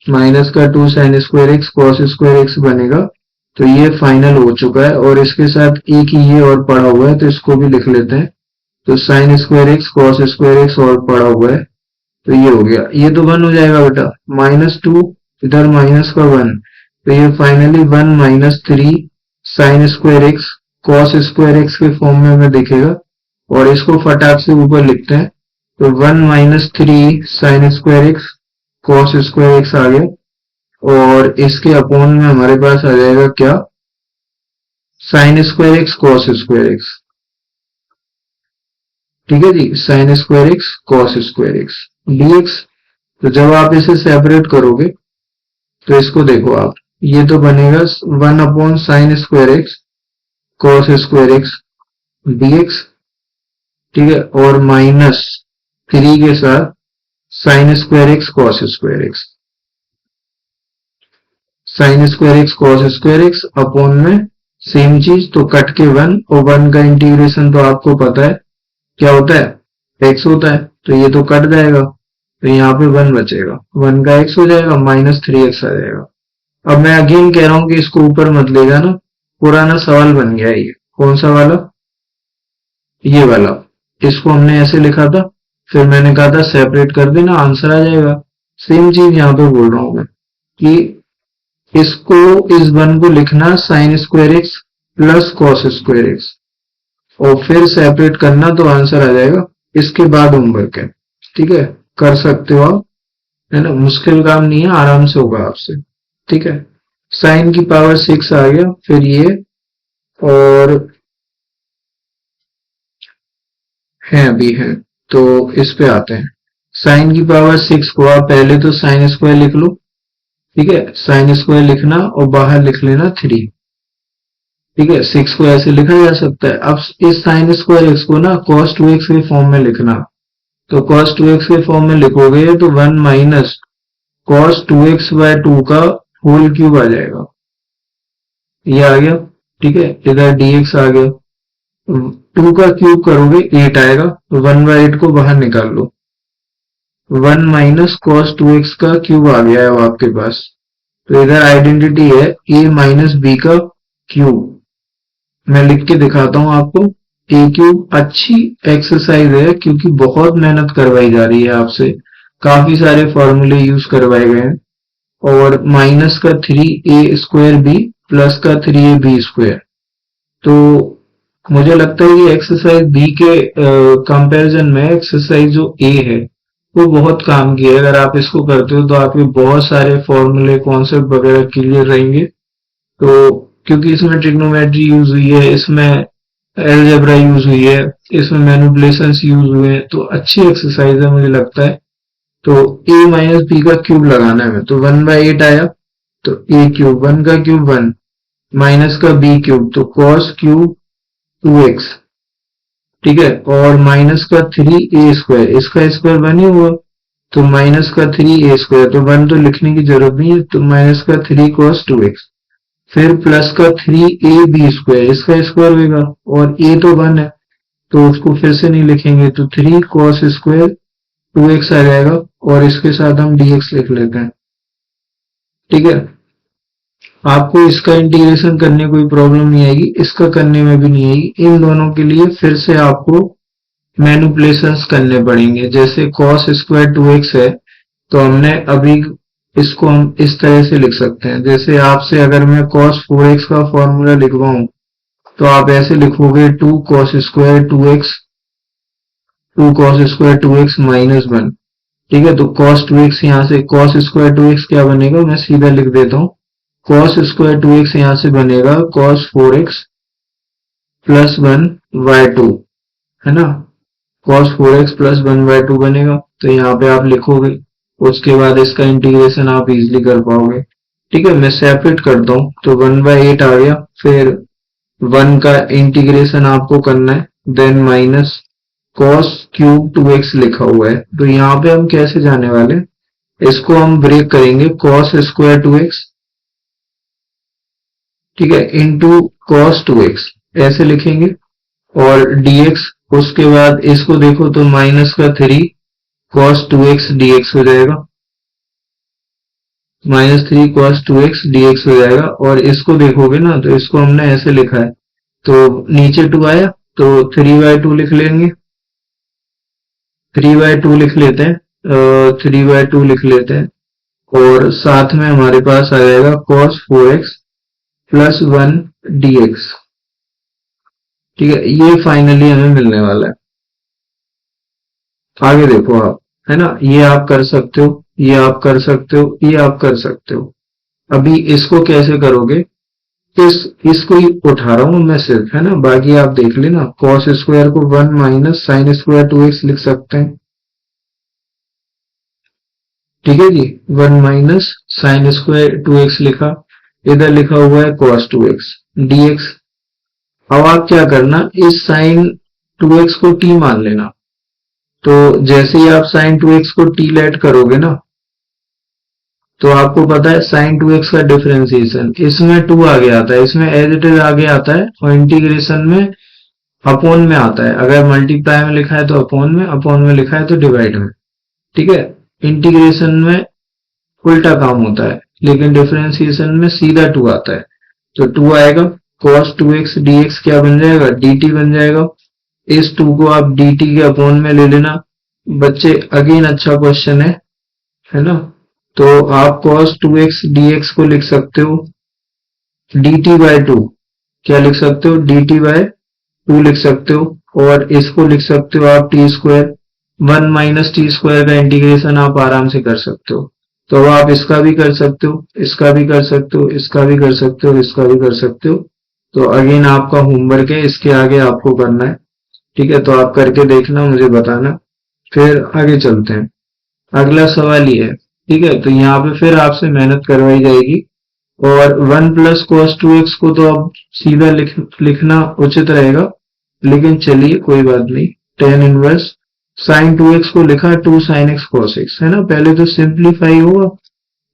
माइनस का 2 sign square x cos square x बनेगा। तो ये फाइनल हो चुका है, और इसके साथ एक ही ये और पड़ा हुआ है, तो इसको भी लिख लेते हैं। तो sine square x cos square x और पड़ा हुआ है, तो ये हो गया। ये तो 1 हो जाएगा बेटा, -2 इधर माइनस का 1, तो ये finally 1 - 3 sine square x cos square x के फॉर्म में हमें दिखेगा। और इसको फटाक से ऊपर लिखते हैं, तो 1 - 3 sine square x cos square x आ गया, और इसके अपॉन में हमारे पास आ जाएगा क्या, sine square x cos square x. ठीक है जी, sine square x cos square x. dx। तो जब आप इसे सेपरेट करोगे तो इसको देखो आप, ये तो बनेगा 1/sin² x cos² x dx, ठीक है, और -3 के साथ sin² x cos²x, sin² x cos²x upon में सेम चीज तो कट के 1, और 1 का इंटीग्रेशन तो आपको पता है क्या होता है, x होता है, तो ये तो कट जाएगा, तो यहाँ पे 1 बचेगा, 1 का x हो जाएगा, -3x आ जाएगा। अब मैं अगेन कह रहा हूं कि इसको ऊपर मत ले जाना, पुराना सवाल बन गया है ये। कौन सा वाला, ये वाला, इसको हमने ऐसे लिखा था, फिर मैंने कहा था सेपरेट कर देना, आंसर आ जाएगा। सेम चीज यहाँ पे बोल रहा हूं मैं कि इसको, इस 1 को लिखना sin² x प्लस cos²x, और फिर सेपरेट करना तो आंसर आ जाएगा। इसके बाद होमवर्क है, ठीक है, कर सकते हो आप, है ना, मुश्किल काम नहीं है, आराम से होगा आपसे, ठीक है। साइन की पावर 6 आ गया, फिर ये, और है भी है, तो इस पे आते हैं। साइन की पावर 6 को आप पहले तो sin² लिख लो, ठीक है, sin² लिखना और बाहर लिख लेना 3, ठीक है। 6 को ऐसे लिखा जा सकता है। अब इस sin² को ना cos² के फॉर्म में लिखना, तो cos² के फॉर्म में लिखोगे तो 1 माइनस cos2x/2 का होल क्यूब आ जाएगा, ये आ गया, ठीक है। इधर dx आ गया, 2 का क्यूब करोगे 8 आएगा, तो 1/8 को बाहर निकाल लो, 1 माइनस cos2x का क्यूब आ गया है आपके पास। तो इधर आइडेंटिटी है a माइनस b का क्यूब, मैं लिख के दिखाता हूं आपको। a क्यूब अच्छी एक्सरसाइज है क्योंकि बहुत मेहनत करवाई जा रही है आपसे, काफी सारे फॉर्मूले यूज करवाए गए हैं, और माइनस का 3a² b प्लस का 3ab²। तो मुझे लगता है कि एक्सरसाइज बी के कंपैरिजन में एक्सरसाइज जो ए है वो बहुत काम की है। अगर आप इसको करते हो तो आपके बहुत सारे फॉर्मूले कॉन्सेप्ट वगैरह क्लियर रहेंगे। तो क्योंकि इसमें ट्रिग्नोमेट्री यूज हुई है, इसमें एलजेब्रा यूज हुई है, इसमें मैनिपुलेशंस यूज हुए हैं, तो अच्छी एक्सरसाइज है मुझे लगता है। तो a माइनस बी का क्यूब लगाना है, तो 1/8 आया, तो a क्यूब, 1 का क्यूब 1, माइनस का b क्यूब, तो cos क्यूब 2x, ठीक है, और माइनस का 3a², इसका स्क्वायर 1 ही हुआ, तो माइनस का 3a², तो 1 तो लिखने की जरूरत नहीं है, तो माइनस का 3 cos 2x, फिर प्लस का 3ab², इसका स्क्वायर होगा, और a तो 1 है तो उसको फिर से नहीं लिखेंगे, तो 3 cos² 2x आ जाएगा, और इसके साथ हम dx लिख लेते हैं, ठीक है। आपको इसका इंटीग्रेशन करने कोई प्रॉब्लम नहीं आएगी, इसका करने में भी नहीं आएगी। इन दोनों के लिए फिर से आपको मैनिपुलेशंस करने पड़ेंगे। जैसे cos² 2x है, तो हमने अभी इसको हम इस तरह से लिख सकते हैं। जैसे आपसे अगर मैं cos4x का फॉर्मूला लिखवाऊं तो आप ऐसे लिखोगे 2 cos² 2x, 2 cos² 2x minus 1, ठीक है। तो cos 2x यहाँ से cos² 2x क्या बनेगा, मैं सीधा लिख देता हूँ, cos² 2x यहाँ से बनेगा cos4x प्लस 1/2, है ना, cos4x प्लस 1/2 बनेगा, तो यहाँ पे आप लिखोगे, उसके बाद इसका इंटीग्रेशन आप इजीली कर पाओगे, ठीक है। मैं सेपरेट करता हूँ, तो 1/8 आ गया, फिर 1 का इंटीग्रेशन आपको करना है, then minus cos cube 2x लिखा हुआ है, तो यहाँ पे हम कैसे जाने वाले, इसको हम ब्रेक करेंगे, cos² 2x, ठीक है, इंटू cos 2x ऐसे लिखेंगे, और dx, उसके बाद इसको देखो तो माइनस का 3 cos 2x dx हो जाएगा, -3 cos 2x dx हो जाएगा, और इसको देखोगे ना तो इसको हमने ऐसे लिखा है, तो नीचे 2 आया तो 3/2 लिख लेंगे, 3/2 लिख लेते हैं, 3/2 लिख लेते हैं, और साथ में हमारे पास आ जाएगा cos 4x प्लस 1 dx, ठीक है। ये फाइनली हमें मिलने वाला है। आगे देखो आप, है ना, ये आप कर सकते हो, ये आप कर सकते हो, ये आप कर सकते हो। अभी इसको कैसे करोगे, इसको ही उठा रहा हूं मैं सिर्फ, है ना, बाकी आप देख लेना। cos² को 1 माइनस sin² 2x लिख सकते हैं, ठीक है जी, 1 माइनस साइन स्क्वायर 2x लिखा, इधर लिखा हुआ है cos 2x dx। अब आप क्या करना, इस साइन 2x को t मान लेना। तो जैसे ही आप साइन 2x को t लेट करोगे ना, तो आपको पता है साइन 2x का डिफरेंशिएशन इसमें 2 आगे आता है, इसमें एज इट इज आगे आता है, और इंटीग्रेशन में अपॉन में आता है। अगर मल्टीप्लाई में लिखा है तो अपॉन में लिखा है तो डिवाइड में। ठीक है, इंटीग्रेशन में उल्टा काम होता है, लेकिन डिफरेंशिएशन में सीधा 2 आता है। तो 2 आएगा, cos 2x dx क्या बन जाएगा, dt बन जाएगा। इस 2 को आप dt के अपॉन में ले लेना। बच्चे अगेन अच्छा क्वेश्चन है ना। तो आप cos 2x dx को लिख सकते हो dt by 2, क्या लिख सकते हो, dt by 2 लिख सकते हो, और इसको लिख सकते हो आप t square. 1 minus T square का इंटीग्रेशन आप आराम से कर सकते हो। तो अब आप इसका भी कर सकते हो, इसका भी कर सकते हो, इसका भी कर सकते हो, इसका भी कर सकते हो। तो अगेन आपका होमवर्क है, इसके आगे आपको करना है। ठीक है, तो आप करके देखना, मुझे बताना, फिर आगे चलते हैं। अगला सवाल ये है, ठीक है, तो यहाँ पे फिर आपसे मेहनत करवाई जाएगी। और 1 प्लस कॉस 2x को तो अब सीधा लिखना उचित रहेगा, लेकिन चलिए कोई बात नहीं। टेन इनवर्स साइन 2x को लिखा 2 साइन एक्स कॉस एक्स, है ना। पहले तो सिंप्लीफाई होगा,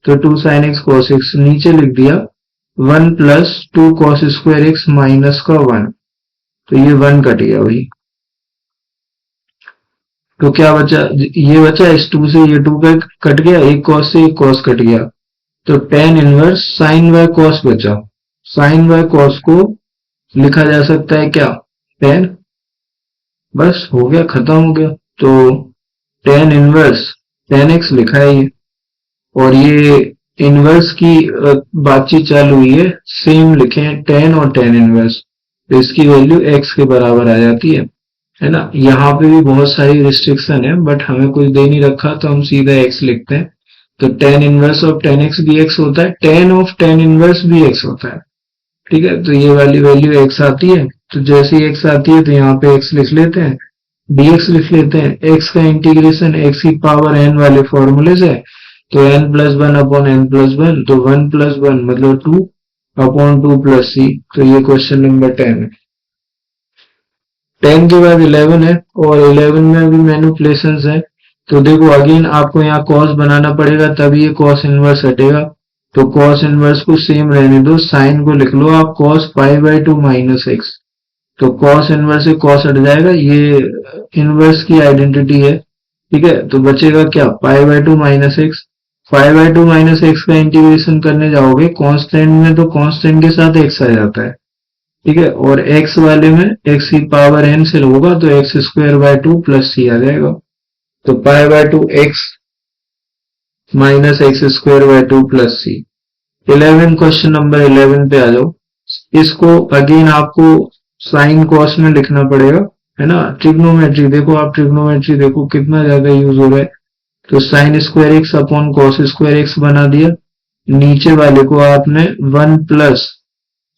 तो 2 साइन एक्स कॉस एक्स नीचे लिख दिया, 1 plus 2 cos square x minus का 1, तो ये 1 कट गया भाई। तो क्या बचा, ये बचा, इस 2 से ये 2 कट गया, एक कॉस से एक कॉस कट गया, तो tan inverse sine by cos बचा। साइन बाय कॉस को लिखा जा सकता है क्या, टेन, बस हो गया, खत्म हो गया। तो टेन इनवर्स टेन एक्स लिखा है ये, और ये इनवर्स की बातचीत चालू हुई है, सेम लिखे हैं टेन और टेन इनवर्स, तो इसकी वैल्यू एक्स के बराबर आ जाती है ना। यहाँ पे भी बहुत सारी रिस्ट्रिक्शन है, बट हमें कुछ दे नहीं रखा तो हम सीधा एक्स लिखते हैं। तो tan inverse of ten x भी एक्स होता है, टेन ऑफ टेन इनवर्स भी एक्स होता है। ठीक है, तो ये वाली वैल्यू एक्स आती है, तो जैसे ही एक्स आती है तो यहाँ पे एक्स लिख लेते हैं, dx लिख लेते हैं। एक्स का इंटीग्रेशन एक्स की पावर एन वाले फॉर्मूले से, तो n plus one upon n plus one, तो 1 प्लस 1 मतलब 2 अपॉन 2 प्लस सी। तो ये क्वेश्चन नंबर 10 है। 10 के बाद 11 है, और 11 में भी मैनिपुलेशंस है। तो देखो अगेन आपको यहाँ कॉस बनाना पड़ेगा, तभी ये कॉस इनवर्स हटेगा। तो कॉस इनवर्स को सेम रहने दो, साइन को लिख लो आप cos pi by 2 minus x. तो कॉस इनवर्स से कॉस हट जाएगा, ये इनवर्स की आइडेंटिटी है। ठीक है, तो बचेगा क्या, pi by 2 minus x. Pi by 2 minus x का इंटीग्रेशन करने जाओगे कांस्टेंट में, तो कांस्टेंट के साथ एक्स आ जाता है। ठीक है, और एक्स वाले में एक्स की पावर एन से होगा, तो x square by 2 plus c आ जाएगा। तो pi by 2 x minus x square by 2 plus c. 11 question number 11 पे आ जाओ। इसको अगेन आपको साइन कॉस में लिखना पड़ेगा, है ना। ट्रिग्नोमेट्री देखो, आप ट्रिग्नोमेट्री देखो कितना ज्यादा यूज हो रहा है। तो sine square x upon cos square x बना दिया, नीचे वाले को आपने 1 plus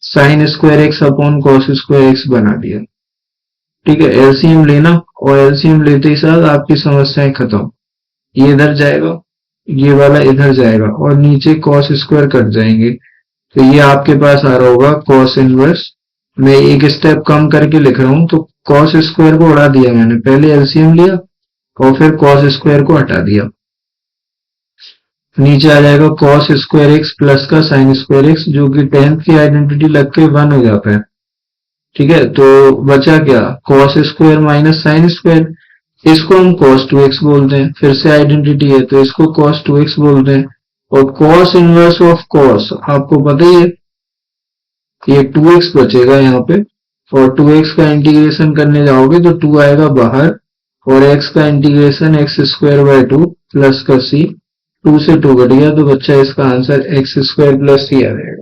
sign square x upon cos square x बना दिया। ठीक है, एलसीएम लेना, और एलसीएम लेते ही साथ आपकी समस्याएं खत्म। ये इधर जाएगा, ये वाला इधर जाएगा, और नीचे कॉस स्क्वायर कट जाएंगे। तो ये आपके पास आ रहा होगा कॉस इनवर्स। मैं एक स्टेप कम करके लिख रहा हूं, तो कॉस स्क्वायर को उड़ा दिया मैंने, पहले एलसीएम लिया और फिर कॉस स्क्वायर को हटा दिया। नीचे आ जाएगा कॉस स्क्वायर एक्स प्लस का साइन स्क्वायर एक्स, जो कि 10th की आइडेंटिटी लग के 1 हो जाता है। ठीक है, तो बचा क्या, cos square minus sine square, इसको हम cos 2x बोलते हैं, फिर से आइडेंटिटी है तो इसको cos 2x बोलते हैं। और cos इनवर्स ऑफ cos आपको पता ही है, ये 2x बचेगा यहाँ पे, और 2x का इंटीग्रेशन करने जाओगे तो 2 आएगा बाहर, और x का integration x square by 2 plus का c, 2 से 2 घट गया, तो बच्चा इसका answer x square plus c आ जाएगा।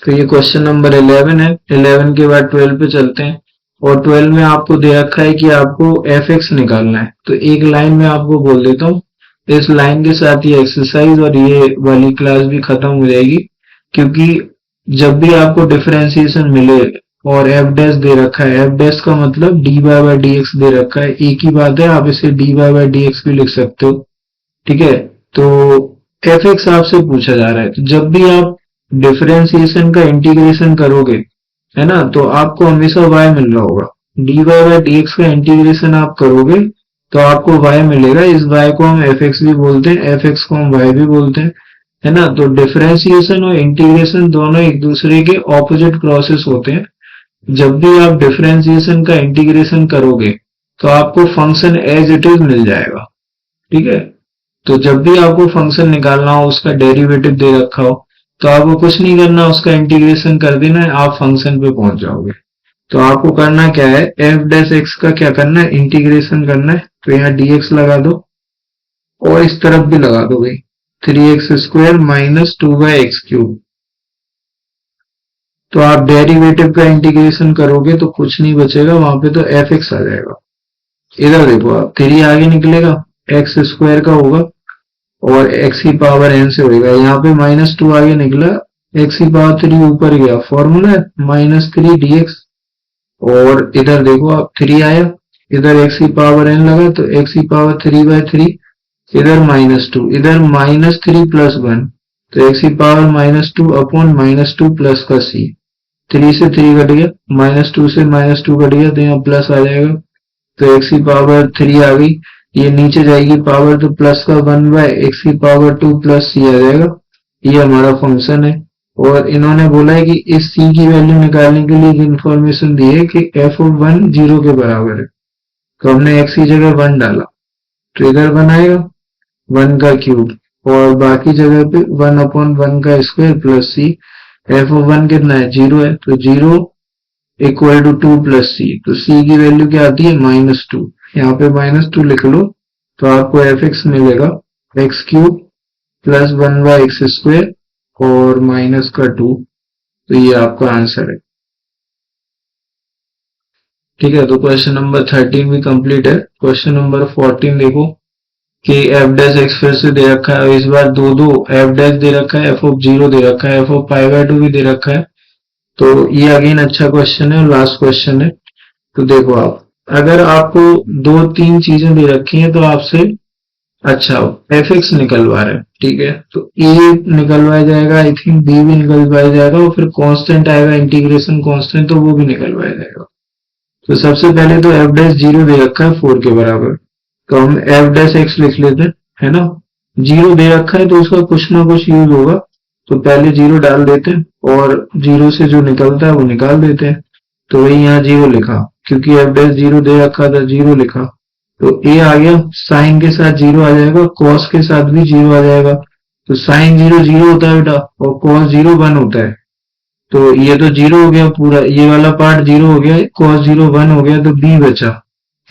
तो ये क्वेश्चन नंबर 11 है। 11 के बाद 12 पे चलते हैं, और 12 में आपको दे रखा है कि आपको fx निकालना है। तो एक लाइन में आपको बोल देता हूँ, इस लाइन के साथ ये एक्सरसाइज और ये वाली क्लास भी खत्म हो जाएगी, क्योंकि जब भी आपको डिफरेंशिएशन मिले और f डैश दे रखा है, f डैश का मतलब dy by dx दे रखा है, एक ही बात है, आप इसे dy by dx भी लिख सकते हो। ठीक है, तो एफ एक्स आपसे पूछा जा रहा है, तो जब भी आप डिफरेंशिएशन का इंटीग्रेशन करोगे, है ना, तो आपको हमेशा y मिल रहा होगा। dy बाई डी एक्स का इंटीग्रेशन आप करोगे तो आपको y मिलेगा। इस y को हम एफ एक्स भी बोलते हैं, एफ एक्स को हम y भी बोलते हैं, है ना। तो डिफरेंशिएशन और इंटीग्रेशन दोनों एक दूसरे के ऑपोजिट प्रोसेस होते हैं। जब भी आप डिफरेंशिएशन का इंटीग्रेशन करोगे तो आपको फंक्शन एज इट इज मिल जाएगा। ठीक है, तो जब भी आपको फंक्शन निकालना हो, उसका डेरिवेटिव दे रखा हो, तो आपको कुछ नहीं करना, उसका इंटीग्रेशन कर देना है, आप फंक्शन पे पहुंच जाओगे। तो आपको करना क्या है, एफ डैश एक्स का क्या करना है, इंटीग्रेशन करना है। तो यहाँ dx लगा दो और इस तरफ भी लगा दो भाई, 3x² माइनस 2x³। तो आप डेरिवेटिव का इंटीग्रेशन करोगे तो कुछ नहीं बचेगा, वहां पे तो एफ एक्स आ जाएगा। इधर देखो आप, 3 आगे निकलेगा, x² का होगा और x की पावर n से होगा। यहाँ पे -2 आगे निकला, x की पावर 3 ऊपर गया, फॉर्मूला है -3 dx। और इधर देखो आप, 3 आया, इधर x की पावर n लगा तो x की पावर 3/3, इधर -2, इधर -3 प्लस 1, तो x की पावर -2 अपॉन -2 प्लस का c। 3 से 3 कट गया, -2 से -2 कट गया, तो यहाँ प्लस आ जाएगा। तो x की पावर 3 आ गई, ये नीचे जाएगी पावर, तो प्लस का 1/x की पावर 2 प्लस c आ जाएगा। ये हमारा फंक्शन है। और इन्होंने बोला है कि इस c की वैल्यू निकालने के लिए इंफॉर्मेशन दी है कि f(1) 0 के बराबर है। तो हमने x की जगह 1 डाला, तो इधर 1 आएगा, 1 का क्यूब, और बाकी जगह पे 1/1 का स्क्वायर प्लस c। f(1) कितना है, 0 है, तो 0 इक्वल टू 2 प्लस c। तो c की वैल्यू क्या आती है, -2। यहाँ पे -2 लिख लो, तो आपको एफ एक्स मिलेगा x³ प्लस 1/x² और माइनस का 2। तो ये आपका आंसर है। ठीक है, तो क्वेश्चन नंबर 13 भी कंप्लीट है। क्वेश्चन नंबर 14 देखो कि एफ डैश एक्स फिर से दे रखा है, इस बार दो एफ डैश दे रखा है, f(0) दे रखा है, f(π/2) भी दे रखा है। तो ये अगेन अच्छा क्वेश्चन है और लास्ट क्वेश्चन है। तो देखो आप, अगर आपको 2-3 चीजें दे रखी हैं तो आपसे अच्छा एफ एक्स निकलवा रहे हैं, ठीक है, तो ए निकलवाया जाएगा, आई थिंक बी भी निकलवाया जाएगा, और फिर कांस्टेंट आएगा, इंटीग्रेशन कांस्टेंट, तो वो भी निकलवाया जाएगा। तो सबसे पहले तो एफ डैश 0 दे रखा है 4 के बराबर, तो हम एफ डैश एक्स लिख लेते हैं, है ना। 0 दे रखा है तो उसका कुछ ना कुछ यूज होगा, तो पहले 0 डाल देते हैं और 0 से जो निकलता है वो निकाल देते हैं। तो वही यहाँ 0 लिखा, क्योंकि एफ डैश 0 दे रखा था, 0 लिखा, तो ए आ गया, साइन के साथ 0 आ जाएगा, कॉस के साथ भी 0 आ जाएगा। तो साइन 0 0 होता है बेटा, और कॉस 0 1 होता है। तो ये तो 0 हो गया पूरा, ये वाला पार्ट 0 हो गया, कॉस 0 1 हो गया, तो बी बचा।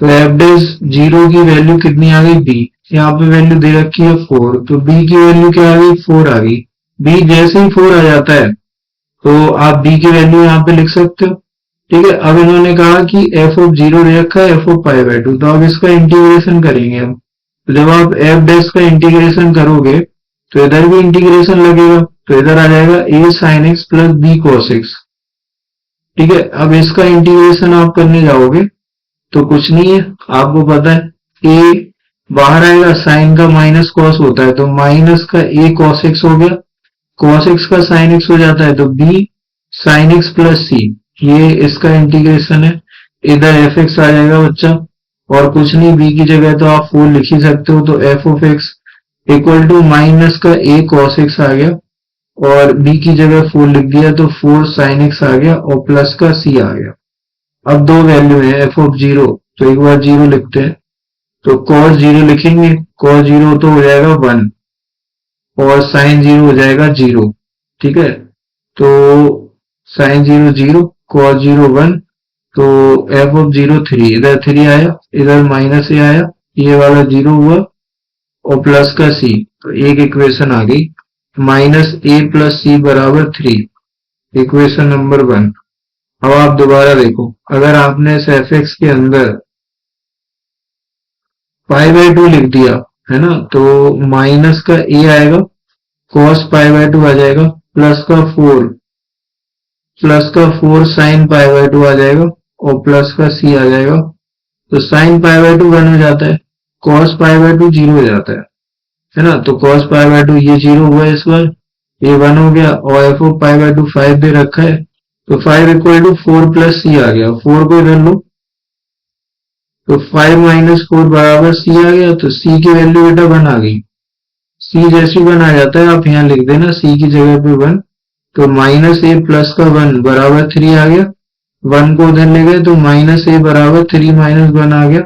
तो एफ डैश 0 की वैल्यू कितनी आ गई, बी। यहाँ पे वैल्यू दे रखी है 4, तो बी की वैल्यू क्या आ गई, 4 आ गई। बी जैसे ही 4 आ जाता है तो आप बी की वैल्यू यहाँ पे लिख सकते हो। ठीक है, अब इन्होंने कहा कि f(0) दे रखा है, f(π/2), तो अब इसका इंटीग्रेशन करेंगे हम। तो जब आप f डैश का इंटीग्रेशन करोगे तो इधर भी इंटीग्रेशन लगेगा, तो इधर आ जाएगा a sin x plus b cos x। ठीक है, अब इसका इंटीग्रेशन आप करने जाओगे तो कुछ नहीं है, आपको पता है a बाहर आएगा, साइन का माइनस कॉस होता है, तो माइनस का a cos x हो गया, cos x का sin x हो जाता है, तो b sin x plus c, ये इसका इंटीग्रेशन है। इधर एफ एक्स आ जाएगा बच्चा, और कुछ नहीं, बी की जगह तो आप 4 लिख ही सकते हो, तो f of x equal to minus का a cos x आ गया, और b की जगह 4 लिख दिया, तो 4 sin x आ गया, और प्लस का c आ गया। अब दो वैल्यू है f(0), तो एक बार 0 लिखते हैं, तो cos 0 लिखेंगे, cos 0 तो हो जाएगा 1, और sin 0 हो जाएगा 0। ठीक है, तो sin 0 0, cos 0 1, तो f(0) 3, इधर 3 आया, इधर माइनस ए आया, ये वाला 0 हुआ, और प्लस का c, तो एक इक्वेशन आ गई, -a प्लस c बराबर 3, इक्वेशन नंबर 1। अब आप दोबारा देखो, अगर आपने इस एफ एक्स के अंदर π/2 लिख दिया, है ना, तो माइनस का a आएगा, cos π/2 आ जाएगा, प्लस का 4 sin π/2 आ जाएगा, और प्लस का c आ जाएगा। तो sin π/2 1 हो जाता है, cos π/2 0 हो जाता है, है ना। तो cos पाई बाय 2 ये 0 हुआ है इस बार, ये 1 हो गया, और एफ ऑफ पाई बाय 2 5 दे रखा है, तो 5 इक्वल टू 4 प्लस सी आ गया, 4 को इधर लो, तो 5 माइनस 4 बराबर सी आ गया, तो सी की वैल्यू बेटा 1 आ गई। सी जैसी 1 आ जाता है आप यहाँ लिख देना सी की जगह पे 1, तो माइनस ए प्लस का 1 बराबर 3 आ गया, 1 को उधर ले गए तो माइनस ए बराबर 3 माइनस 1 आ गया,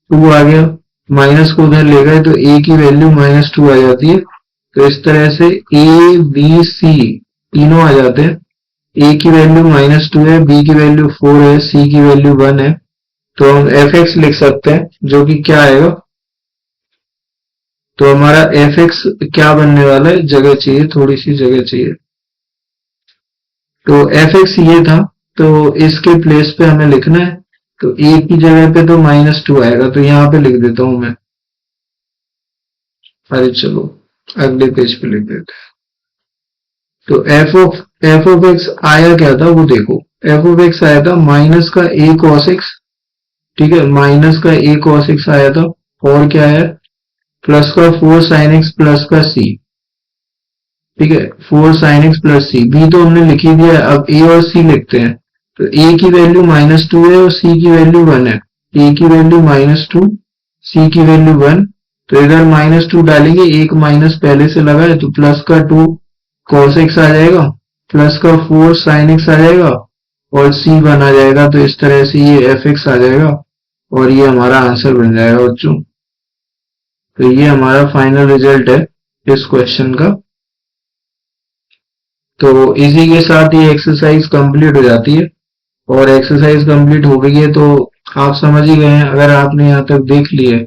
2 आ गया, माइनस को उधर ले गए तो ए की वैल्यू माइनस 2 आ जाती है। तो इस तरह से ए बी सी तीनों आ जाते हैं। ए की वैल्यू माइनस 2 है, बी की वैल्यू 4 है, सी की वैल्यू 1 है, तो हम एफ एक्स लिख सकते हैं, जो कि क्या आएगा, तो हमारा एफ एक्स क्या बनने वाला है, जगह चाहिए, थोड़ी सी जगह चाहिए, तो एफ एक्स ये था, तो इसके प्लेस पे हमें लिखना है, तो ए की जगह पे तो माइनस 2 आएगा, तो यहाँ पे लिख देता हूं मैं। अरे चलो अगले पेज पे लिख देते हैं। तो एफ ऑफ एक्स आया क्या था वो देखो, एफ ऑफ एक्स आया था माइनस का ए कॉस एक्स, ठीक है, माइनस का ए कॉस एक्स आया था, और क्या है, प्लस का 4 साइन एक्स प्लस का सी, ठीक है, 4 साइन एक्स प्लस सी, बी तो हमने लिख ही दिया है, अब ए और सी लिखते हैं। तो ए की वैल्यू माइनस 2 है और सी की वैल्यू 1 है, ए की वैल्यू माइनस 2, सी की वैल्यू 1, तो इधर माइनस 2 डालेंगे, एक माइनस पहले से लगा है, तो प्लस का 2 cos x आ जाएगा, प्लस का 4 sin x आ जाएगा, और c 1 आ जाएगा, तो इस तरह से ये एफ एक्स आ जाएगा, और ये हमारा आंसर बन जाएगा बच्चों। तो ये हमारा फाइनल रिजल्ट है इस क्वेश्चन का। तो इसी के साथ ये एक्सरसाइज कंप्लीट हो जाती है, और एक्सरसाइज कंप्लीट हो गई है तो आप समझ ही गए हैं, अगर आपने यहाँ तक देख लिए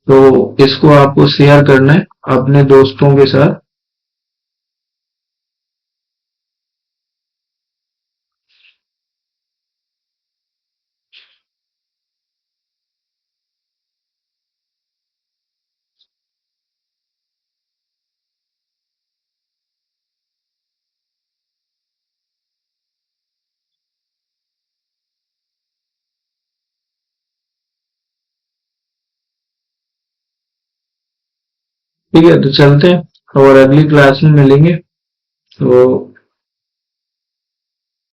तो इसको आपको शेयर करना है अपने दोस्तों के साथ। ठीक है, तो चलते हैं और अगली क्लास में मिलेंगे। तो